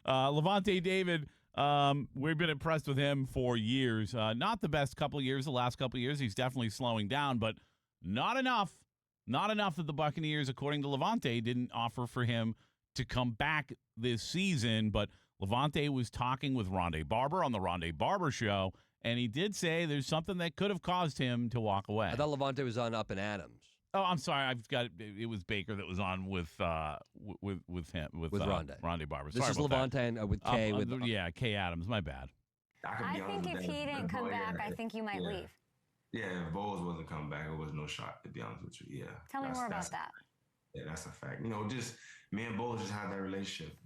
Lavonte David, we've been impressed with him for years. Not the best couple of years, the last couple of years. He's definitely slowing down, but not enough. Not enough that the Buccaneers, according to Lavonte, didn't offer for him to come back this season. But Lavonte was talking with Rondé Barber on the Rondé Barber Show, and he did say there's something that could have caused him to walk away. I thought Lavonte was on Up and Adams. Oh, I'm sorry. I've got it was Baker that was on with him with Rondé Barber. This sorry is about Lavonte and with Kay. Kay Adams. My bad. I think if he didn't come back, I think you might leave. Yeah, if Bowles wasn't coming back, it was no shot, to be honest with you. Yeah. Tell me more about that. Yeah, that's a fact. Just me and Bowles just had that relationship.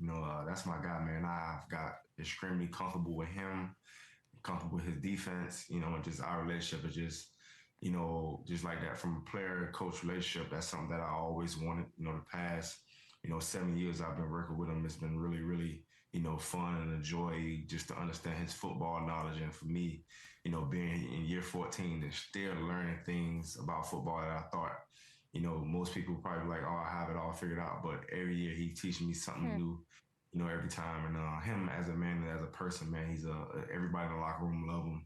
That's my guy, man. I've got extremely comfortable with him, comfortable with his defense, and just our relationship is just, just like that from a player-coach relationship. That's something that I always wanted, the past, 7 years I've been working with him. It's been really, really, fun and a joy just to understand his football knowledge. And for me, being in year 14 and still learning things about football that I thought, most people probably like, oh, I have it all figured out. But every year he teaches me something new, every time. And him as a man and as a person, man, he's everybody in the locker room love him.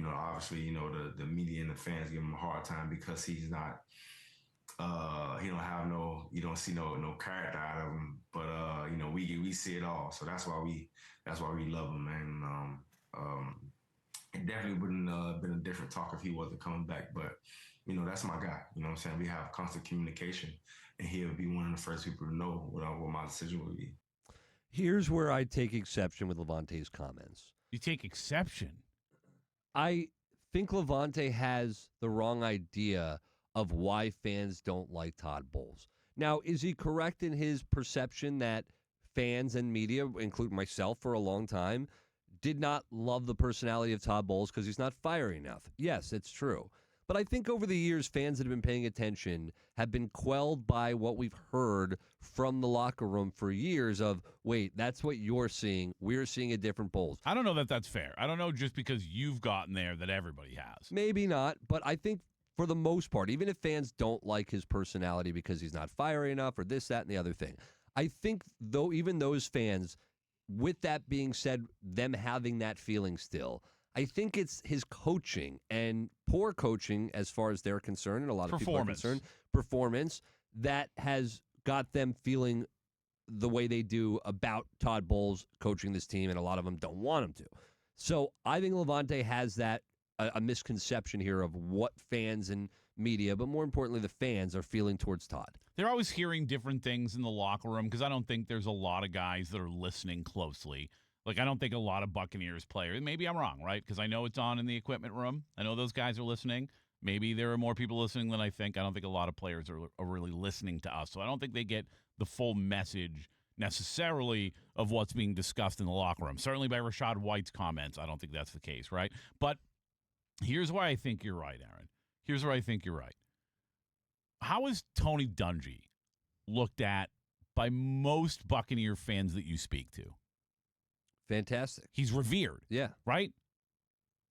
Obviously, the media and the fans give him a hard time because he's not, he don't have you don't see no character out of him. But, we see it all. So that's why we love him, man. It definitely wouldn't have been a different talk if he wasn't coming back. But, that's my guy. You know what I'm saying? We have constant communication, and he'll be one of the first people to know what my decision would be. Here's where I take exception with Lavonte's comments. You take exception? I think Lavonte has the wrong idea of why fans don't like Todd Bowles. Now, is he correct in his perception that fans and media, including myself for a long time, did not love the personality of Todd Bowles because he's not fiery enough? Yes, it's true. But I think over the years, fans that have been paying attention have been quelled by what we've heard from the locker room for years of, wait, that's what you're seeing. We're seeing a different Bowles. I don't know that that's fair. I don't know just because you've gotten there that everybody has. Maybe not, but I think for the most part, even if fans don't like his personality because he's not fiery enough or this, that, and the other thing, I think though even those fans, with that being said, them having that feeling still, I think it's his coaching and poor coaching as far as they're concerned, and a lot of people are concerned, performance, that has got them feeling the way they do about Todd Bowles coaching this team, and a lot of them don't want him to. So I think Lavonte has that, a misconception here of what fans and media, but more importantly, the fans are feeling towards Todd. They're always hearing different things in the locker room because I don't think there's a lot of guys that are listening closely. Like, I don't think a lot of Buccaneers players, maybe I'm wrong, right? Because I know it's on in the equipment room. I know those guys are listening. Maybe there are more people listening than I think. I don't think a lot of players are really listening to us. So I don't think they get the full message necessarily of what's being discussed in the locker room. Certainly by Rachaad White's comments, I don't think that's the case, right? But here's why I think you're right, Aaron. Here's where I think you're right. How is Tony Dungy looked at by most Buccaneer fans that you speak to? Fantastic. He's revered. Yeah. Right?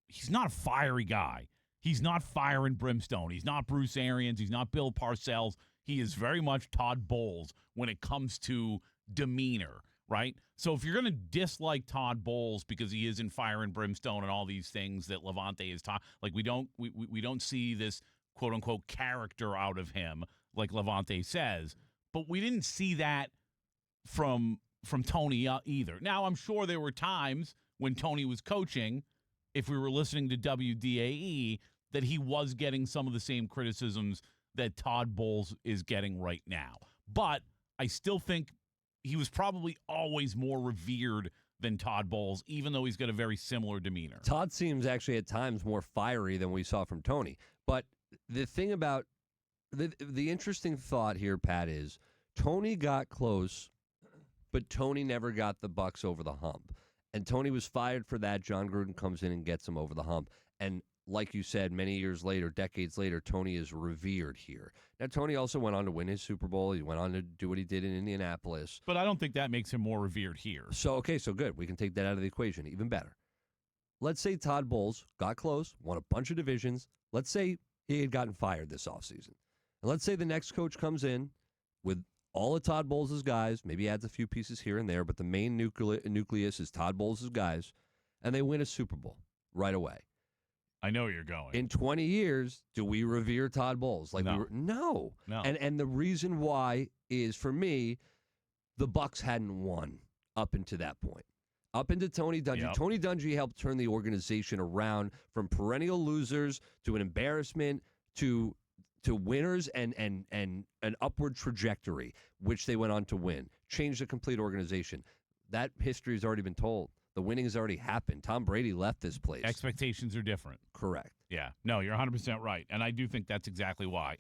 He's not a fiery guy. He's not fire and brimstone. He's not Bruce Arians. He's not Bill Parcells. He is very much Todd Bowles when it comes to demeanor, right? So if you're going to dislike Todd Bowles because he isn't fire and brimstone and all these things that Lavonte is talking, like we don't see this quote unquote character out of him, like Lavonte says, but we didn't see that from Tony either. Now, I'm sure there were times when Tony was coaching, if we were listening to WDAE, that he was getting some of the same criticisms that Todd Bowles is getting right now. But I still think he was probably always more revered than Todd Bowles, even though he's got a very similar demeanor. Todd seems actually at times more fiery than we saw from Tony. But the thing about the interesting thought here, Pat, is Tony got close, but Tony never got the Bucs over the hump. And Tony was fired for that. John Gruden comes in and gets him over the hump. And like you said, many years later, decades later, Tony is revered here. Now, Tony also went on to win his Super Bowl. He went on to do what he did in Indianapolis. But I don't think that makes him more revered here. So good. We can take that out of the equation. Even better. Let's say Todd Bowles got close, won a bunch of divisions. Let's say he had gotten fired this offseason. And let's say the next coach comes in with all of Todd Bowles' guys, maybe adds a few pieces here and there, but the main nucleus is Todd Bowles' guys, and they win a Super Bowl right away. I know where you're going. In 20 years, do we revere Todd Bowles? No. No. No. And the reason why is, for me, the Bucs hadn't won up until that point. Up into Tony Dungy. Yep. Tony Dungy helped turn the organization around from perennial losers to an embarrassment to winners and an upward trajectory, which they went on to win. Changed the complete organization. That history has already been told. The winning has already happened. Tom Brady left this place. Expectations are different. Correct. Yeah. No, you're 100% right. And I do think that's exactly why.